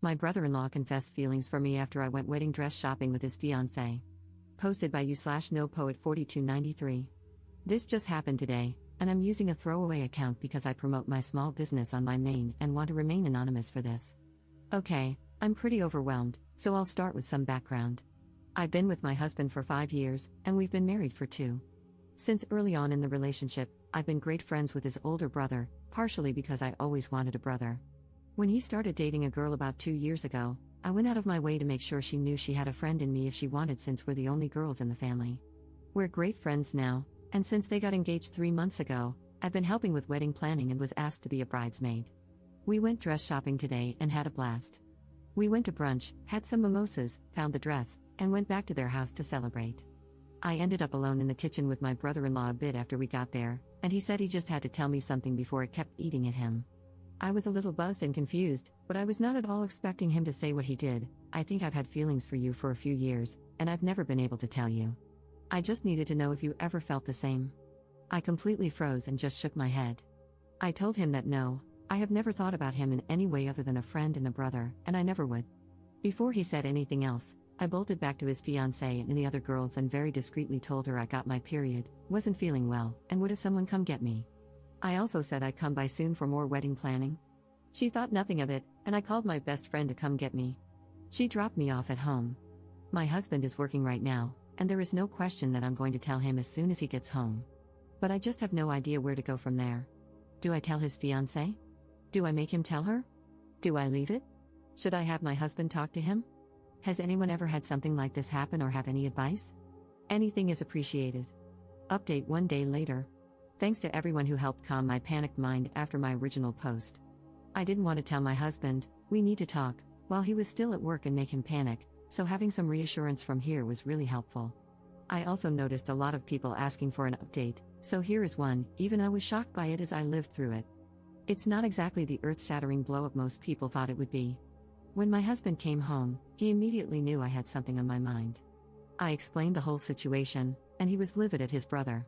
My brother-in-law confessed feelings for me after I went wedding dress shopping with his fiancée. Posted by you/NoPoet4293. This just happened today, and I'm using a throwaway account because I promote my small business on my main and want to remain anonymous for this. Okay, I'm pretty overwhelmed, so I'll start with some background. I've been with my husband for 5 years, and we've been married for 2. Since early on in the relationship, I've been great friends with his older brother, partially because I always wanted a brother. When he started dating a girl about 2 years ago, I went out of my way to make sure she knew she had a friend in me if she wanted, since we're the only girls in the family. We're great friends now, and since they got engaged 3 months ago, I've been helping with wedding planning and was asked to be a bridesmaid. We went dress shopping today and had a blast. We went to brunch, had some mimosas, found the dress, and went back to their house to celebrate. I ended up alone in the kitchen with my brother-in-law a bit after we got there, and he said he just had to tell me something before it kept eating at him. I was a little buzzed and confused, but I was not at all expecting him to say what he did. I think I've had feelings for you for a few years, and I've never been able to tell you. I just needed to know if you ever felt the same. I completely froze and just shook my head. I told him that no, I have never thought about him in any way other than a friend and a brother, and I never would. Before he said anything else, I bolted back to his fiancée and the other girls and very discreetly told her I got my period, wasn't feeling well, and would have someone come get me. I also said I'd come by soon for more wedding planning. She thought nothing of it, and I called my best friend to come get me. She dropped me off at home. My husband is working right now, and there is no question that I'm going to tell him as soon as he gets home. But I just have no idea where to go from there. Do I tell his fiancée? Do I make him tell her? Do I leave it? Should I have my husband talk to him? Has anyone ever had something like this happen or have any advice? Anything is appreciated. Update 1 day later. Thanks to everyone who helped calm my panicked mind after my original post. I didn't want to tell my husband, we need to talk, while he was still at work and make him panic, so having some reassurance from here was really helpful. I also noticed a lot of people asking for an update, so here is one, even I was shocked by it as I lived through it. It's not exactly the earth-shattering blow-up most people thought it would be. When my husband came home, he immediately knew I had something on my mind. I explained the whole situation, and he was livid at his brother.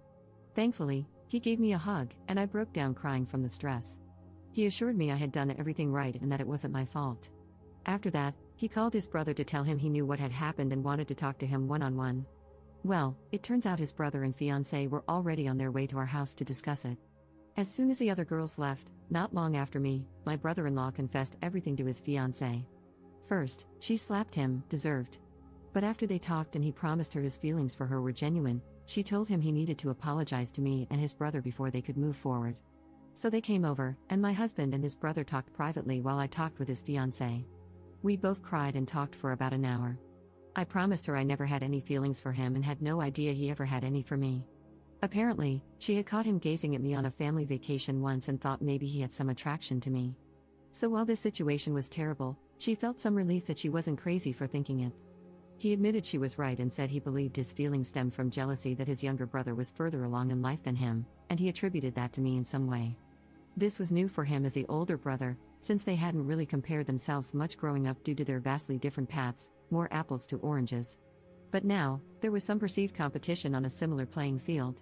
Thankfully, he gave me a hug, and I broke down crying from the stress. He assured me I had done everything right and that it wasn't my fault. After that, he called his brother to tell him he knew what had happened and wanted to talk to him one-on-one. Well, it turns out his brother and fiancée were already on their way to our house to discuss it. As soon as the other girls left, not long after me, my brother-in-law confessed everything to his fiancée. First, she slapped him, deserved. But after they talked and he promised her his feelings for her were genuine, she told him he needed to apologize to me and his brother before they could move forward. So they came over, and my husband and his brother talked privately while I talked with his fiancée. We both cried and talked for about an hour. I promised her I never had any feelings for him and had no idea he ever had any for me. Apparently, she had caught him gazing at me on a family vacation once and thought maybe he had some attraction to me. So while this situation was terrible, she felt some relief that she wasn't crazy for thinking it. He admitted she was right and said he believed his feelings stemmed from jealousy that his younger brother was further along in life than him, and he attributed that to me in some way. This was new for him as the older brother, since they hadn't really compared themselves much growing up due to their vastly different paths, more apples to oranges. But now, there was some perceived competition on a similar playing field.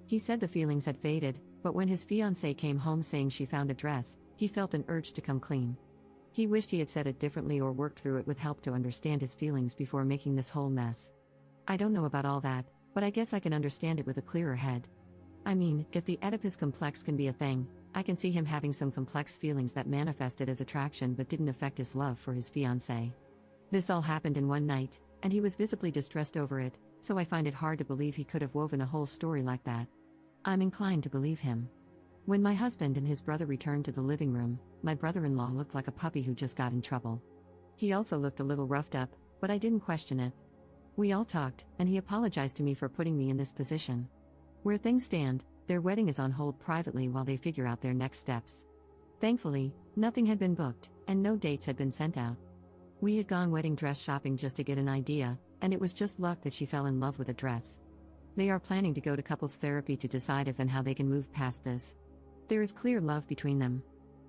He said the feelings had faded, but when his fiancée came home saying she found a dress, he felt an urge to come clean. He wished he had said it differently or worked through it with help to understand his feelings before making this whole mess. I don't know about all that, but I guess I can understand it with a clearer head. I mean, if the Oedipus complex can be a thing, I can see him having some complex feelings that manifested as attraction but didn't affect his love for his fiancée. This all happened in one night, and he was visibly distressed over it, so I find it hard to believe he could have woven a whole story like that. I'm inclined to believe him. When my husband and his brother returned to the living room, my brother-in-law looked like a puppy who just got in trouble. He also looked a little roughed up, but I didn't question it. We all talked, and he apologized to me for putting me in this position. Where things stand, their wedding is on hold privately while they figure out their next steps. Thankfully, nothing had been booked, and no dates had been sent out. We had gone wedding dress shopping just to get an idea, and it was just luck that she fell in love with a dress. They are planning to go to couples therapy to decide if and how they can move past this. There is clear love between them.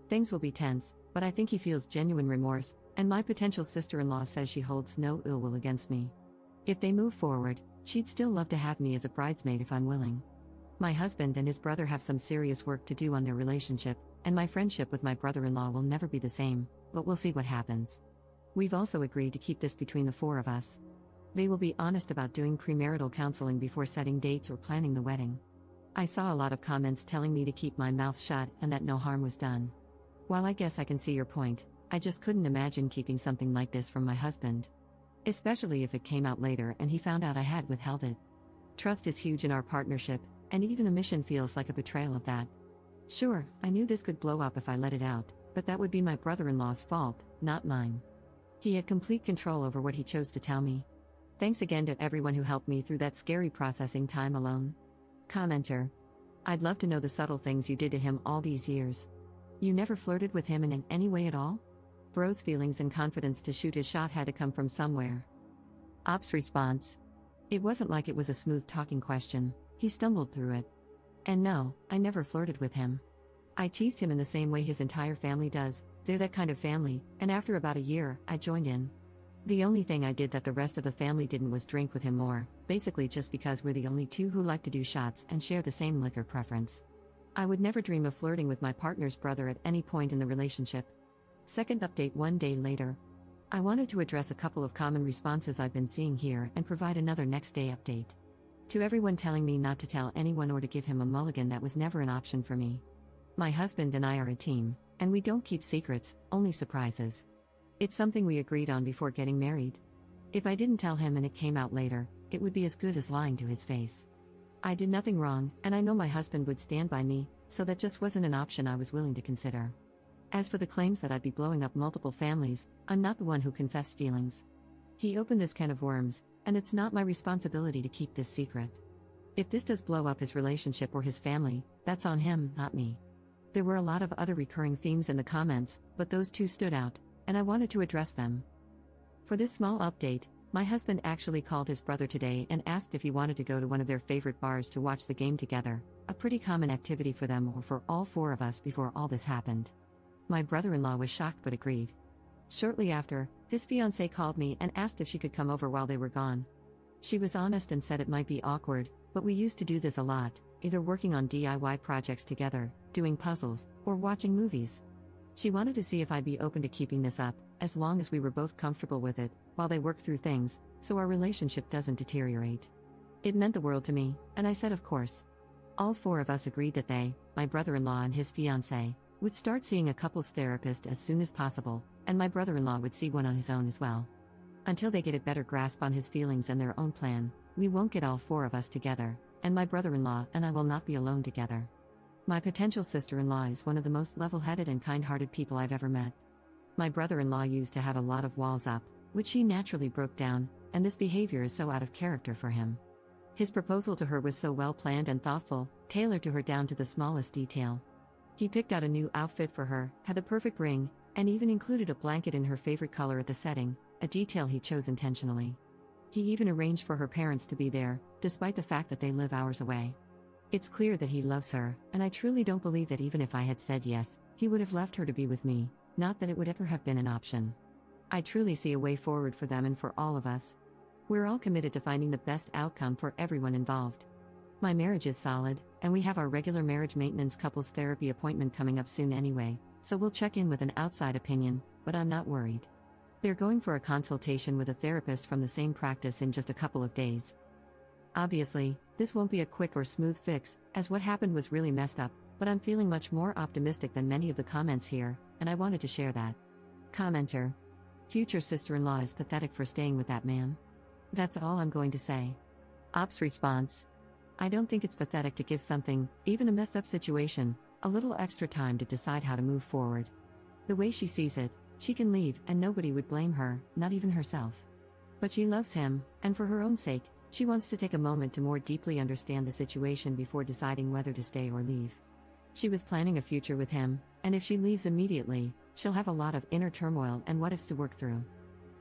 Things will be tense, but I think he feels genuine remorse, and my potential sister-in-law says she holds no ill will against me. If they move forward, she'd still love to have me as a bridesmaid if I'm willing. My husband and his brother have some serious work to do on their relationship, and my friendship with my brother-in-law will never be the same, but we'll see what happens. We've also agreed to keep this between the four of us. They will be honest about doing premarital counseling before setting dates or planning the wedding. I saw a lot of comments telling me to keep my mouth shut and that no harm was done. While I guess I can see your point, I just couldn't imagine keeping something like this from my husband. Especially if it came out later and he found out I had withheld it. Trust is huge in our partnership, and even omission feels like a betrayal of that. Sure, I knew this could blow up if I let it out, but that would be my brother-in-law's fault, not mine. He had complete control over what he chose to tell me. Thanks again to everyone who helped me through that scary processing time alone. Commenter. I'd love to know the subtle things you did to him all these years. You never flirted with him in any way at all? Bro's feelings and confidence to shoot his shot had to come from somewhere. Op's response. It wasn't like it was a smooth talking question, he stumbled through it. And no, I never flirted with him. I teased him in the same way his entire family does, they're that kind of family, and after about a year, I joined in. The only thing I did that the rest of the family didn't was drink with him more, basically just because we're the only two who like to do shots and share the same liquor preference. I would never dream of flirting with my partner's brother at any point in the relationship. Second update 1 day later. I wanted to address a couple of common responses I've been seeing here and provide another next day update. To everyone telling me not to tell anyone or to give him a mulligan, that was never an option for me. My husband and I are a team, and we don't keep secrets, only surprises. It's something we agreed on before getting married. If I didn't tell him and it came out later, it would be as good as lying to his face. I did nothing wrong, and I know my husband would stand by me, so that just wasn't an option I was willing to consider. As for the claims that I'd be blowing up multiple families, I'm not the one who confessed feelings. He opened this can of worms, and it's not my responsibility to keep this secret. If this does blow up his relationship or his family, that's on him, not me. There were a lot of other recurring themes in the comments, but those two stood out, and I wanted to address them. For this small update, my husband actually called his brother today and asked if he wanted to go to one of their favorite bars to watch the game together, a pretty common activity for them or for all four of us before all this happened. My brother-in-law was shocked but agreed. Shortly after, his fiancée called me and asked if she could come over while they were gone. She was honest and said it might be awkward, but we used to do this a lot, either working on DIY projects together, doing puzzles, or watching movies. She wanted to see if I'd be open to keeping this up, as long as we were both comfortable with it, while they worked through things, so our relationship doesn't deteriorate. It meant the world to me, and I said of course. All four of us agreed that they, my brother-in-law and his fiancée, would start seeing a couples therapist as soon as possible, and my brother-in-law would see one on his own as well. Until they get a better grasp on his feelings and their own plan, we won't get all four of us together, and my brother-in-law and I will not be alone together. My potential sister-in-law is one of the most level-headed and kind-hearted people I've ever met. My brother-in-law used to have a lot of walls up, which she naturally broke down, and this behavior is so out of character for him. His proposal to her was so well-planned and thoughtful, tailored to her down to the smallest detail. He picked out a new outfit for her, had the perfect ring, and even included a blanket in her favorite color at the setting, a detail he chose intentionally. He even arranged for her parents to be there, despite the fact that they live hours away. It's clear that he loves her, and I truly don't believe that even if I had said yes, he would have left her to be with me, not that it would ever have been an option. I truly see a way forward for them and for all of us. We're all committed to finding the best outcome for everyone involved. My marriage is solid, and we have our regular marriage maintenance couples therapy appointment coming up soon anyway, so we'll check in with an outside opinion, but I'm not worried. They're going for a consultation with a therapist from the same practice in just a couple of days. Obviously, this won't be a quick or smooth fix, as what happened was really messed up, but I'm feeling much more optimistic than many of the comments here, and I wanted to share that. Commenter. Future sister-in-law is pathetic for staying with that man. That's all I'm going to say. Op's response. I don't think it's pathetic to give something, even a messed up situation, a little extra time to decide how to move forward. The way she sees it, she can leave and nobody would blame her, not even herself. But she loves him, and for her own sake, she wants to take a moment to more deeply understand the situation before deciding whether to stay or leave. She was planning a future with him, and if she leaves immediately, she'll have a lot of inner turmoil and what-ifs to work through.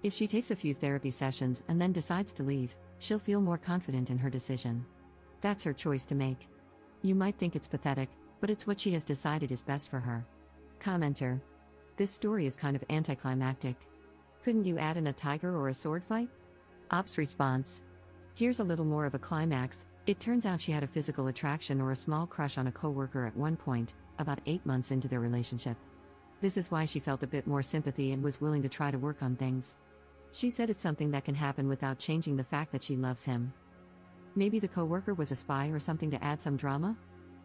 If she takes a few therapy sessions and then decides to leave, she'll feel more confident in her decision. That's her choice to make. You might think it's pathetic, but it's what she has decided is best for her. Commenter. This story is kind of anticlimactic. Couldn't you add in a tiger or a sword fight? Op's response. Here's a little more of a climax. It turns out she had a physical attraction or a small crush on a coworker at one point, about 8 months into their relationship. This is why she felt a bit more sympathy and was willing to try to work on things. She said it's something that can happen without changing the fact that she loves him. Maybe the coworker was a spy or something to add some drama?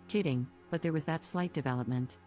Kidding, but there was that slight development.